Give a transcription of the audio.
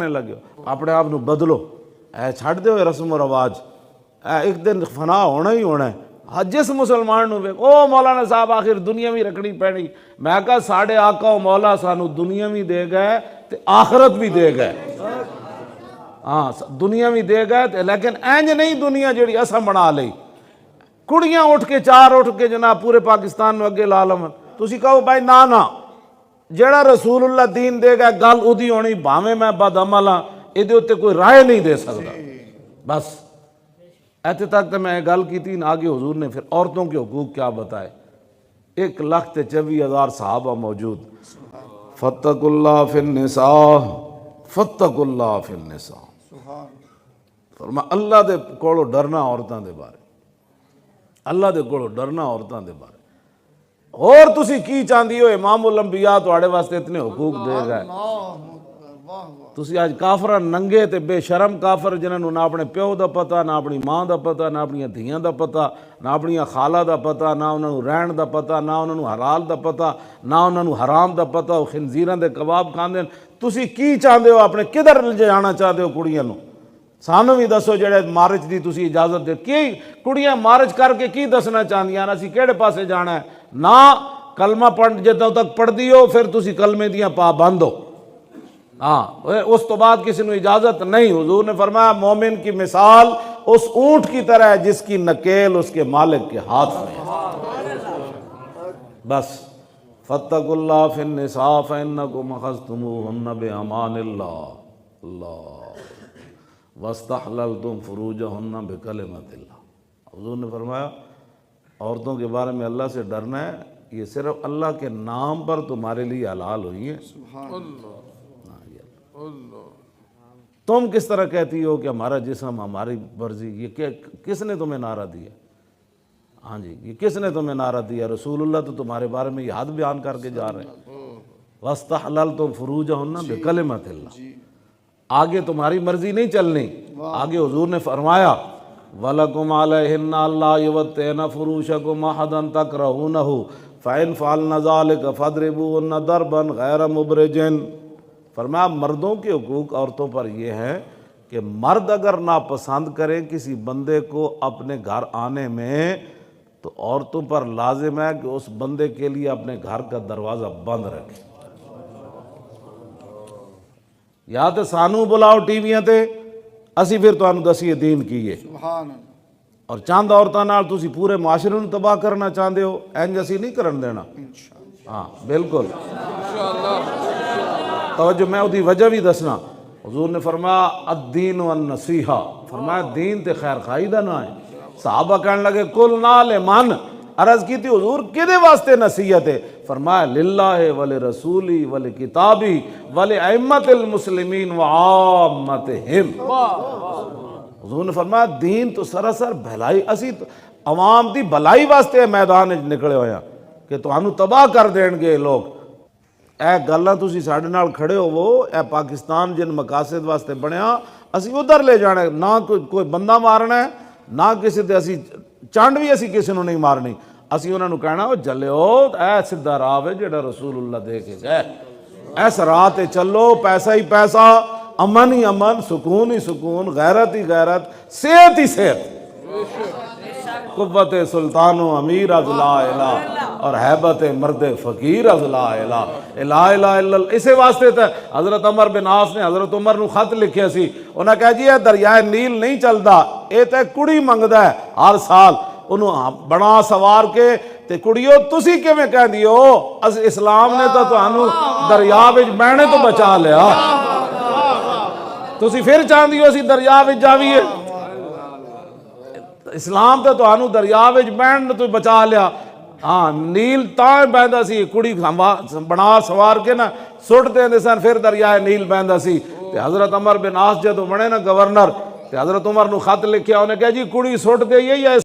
لگے اپنے آپ بدلو، اے چھڑ دیو رسم و رواج، ایک دن فنا ہونا ہی ہونا ہے۔ جس مسلمان نو او مولانا صاحب آخر دنیا بھی رکھنی پینی، میں کہا ساڑھے آقا و مولا سانو دنیا بھی دے گئے تے آخرت بھی دے گئے، ہاں دنیا بھی دے گئے، لیکن اینج نہیں دنیا جڑی اساں بنا لئی، کڑیاں اٹھ کے چار اٹھ کے جناب پورے پاکستان میں اگے لا لون، تسی کہو بھائی نا جڑا رسول اللہ دین دے گا گل ادھی ہونی، بھاویں میں بد عمل ہاں، ادھے اتے کوئی رائے نہیں دے سکتا۔ بس ایتھے تک تو میں گل کی تھی، آگے حضور نے پھر عورتوں کے حقوق کیا بتائے۔ 1,24,000 صحابہ موجود، فاتقوا اللہ فی النساء، فاتقوا اللہ فی النساء، فرما اللہ دے کولو ڈرنا عورتاں دے بارے، اللہ دے کولو ڈرنا عورتاں دے بارے۔ اور تسی کی چاندی ہو امام الانبیاء تواڈے واسطے اتنے حقوق دے گئے، تسی آج کافر ننگے تے بے شرم کافر جنہوں نہ اپنے پیو دا پتہ، نہ اپنی ماں دا پتہ، نہ اپنی دھیاں دا پتہ، نہ اپنی خالہ دا پتہ، نہ انہوں رہن دا پتہ، نہ انہوں حلال دا پتہ، نہ انہوں حرام دا پتہ، وہ خنزیراں دے کباب کھاندے، تسی کی چاہندے ہو اپنے کدھر لے جانا چاہتے ہو کڑیاں نو؟ سانو بھی دسو جڑے مارچ دی تسی اجازت دے، کی کڑیاں مارچ کر کے کی دسنا چاہندیاں اسی کیڑے پاسے جانا ہے؟ نہ کلمہ پڑھ جدوں تک پڑھ دیو پھر تسی کلمے دیاں پابند ہو، ہاں اس تو بعد کسی نے اجازت نہیں۔ حضور نے فرمایا مومن کی مثال اس اونٹ کی طرح ہے جس کی نکیل اس کے مالک کے ہاتھ میں ہے۔ بس فاتقوا اللہ فی النساء فإنکم اخذتموہن بأمان اللہ واستحللتم فروجہن بکلمۃ اللہ۔ حضور نے فرمایا عورتوں کے بارے میں اللہ سے ڈرنا ہے، یہ صرف اللہ کے نام پر تمہارے لیے حلال ہوئی ہیں۔ تم کس طرح کہتی ہو کہ ہمارا جسم ہماری مرضی، یہ کس نے تمہیں نعرہ دیا؟ ہاں جی، یہ کس نے تمہیں نعرہ دیا؟ رسول اللہ تو تمہارے بارے میں یہ حد بیان کر کے جا رہے ہیں، وَاسْتَحْلَلْتُمْ فُرُوجَهُنَّ بِكَلِمَةِ اللَّهِ۔ آگے تمہاری مرضی نہیں چلنی، آگے حضور نے فرمایا وَلَكُمْ عَلَيْهِنَّ اللَّهُ يُوَطِّئْنَ فُرُوشَكُمْ أَحَدًا تَكْرَهُونَهُ فَإِنْ فَعَلْنَ ذَلِكَ فَاضْرِبُوهُنَّ ضَرْبًا غَيْرَ مُبْرِجٍ۔ فرمایا مردوں کے حقوق عورتوں پر یہ ہے کہ مرد اگر ناپسند کریں کسی بندے کو اپنے گھر آنے میں تو عورتوں پر لازم ہے کہ اس بندے کے لیے اپنے گھر کا دروازہ بند رکھیں۔ یا تے سانو بلاؤ ٹی ویاں تے اسی پھر تانوں دسیے دین کیے، اور چاند عورتاں نال تسی پورے معاشرے نوں تباہ کرنا چاہندے ہو، اینج اسی نہیں کرن دینا۔ ہاں بالکل توجہ، میں ادھی وجہ بھی دسنا۔ حضور نے فرمایا الدین والنصیحہ، فرمایا دین تے خیر خواہی دا نا ہے۔ صحابہ کہنے لگے قلنا لمن، عرض کی تھی حضور کدے واسطے نصیحت ہے؟ فرمایا للہ ولرسولی ولکتابی ولائمۃ المسلمین وعامتہم۔ حضور نے فرمایا دین تو سراسر بھلائی، اسی عوام دی بھلائی واسطے میدان نکلے ہوئے ہیں کہ تانوں تباہ کر دین گے لوگ۔ اے گلاں تسی ساڈے نال کھڑے ہوو، اے پاکستان جن مقاصد واسطے بنیا اسی ادھر لے جانا ہے، نہ کوئی بندہ مارنا ہے، نہ کسی تے اسی چانڈ بھی اسی کسی نو نہیں مارنی، اسی انہاں نو کہنا او جلیو اے سدھا راہ ہے جڑا رسول اللہ دے کے گئے، ایس راہ تے چلو، پیسہ ہی پیسہ، امن ہی امن، سکون ہی سکون، غیرت ہی غیرت، صحت ہی صحت، قوت سلطان و امیر از لا الہ، اور حیبت مرد فقیر از لا الہ، لا الہ الا اللہ۔ اسے واسطے تھا حضرت عمر بن عاص نے حضرت عمر نو خط لکھیا سی، انہاں کہا جی یہ دریائے نیل نہیں چلدا، اے تے کڑی منگدا ہے ہر سال، انہوں بنا سوار کے تے کڑیو تسی کیویں کہہ دیو، اسلام نے تو تانوں دریا وچ بہنے تو بچا لیا، تسی پھر چاہندی ہو اسی دریا وچ جاویے؟ اسلام تو تانوں دریا وچ بہن تو بچا لیا۔ ہاں نیل تاں بہندا سی، کڑی بنا سوار کے نا سٹ دیندے سن، پھر دریائے نیل بہندا سی۔ تے حضرت عمر بن عاص جدوں بنے نا گورنر تے حضرت عمر نو خط لکھیا، انہیں کہا جی کڑی سٹ دئیے یا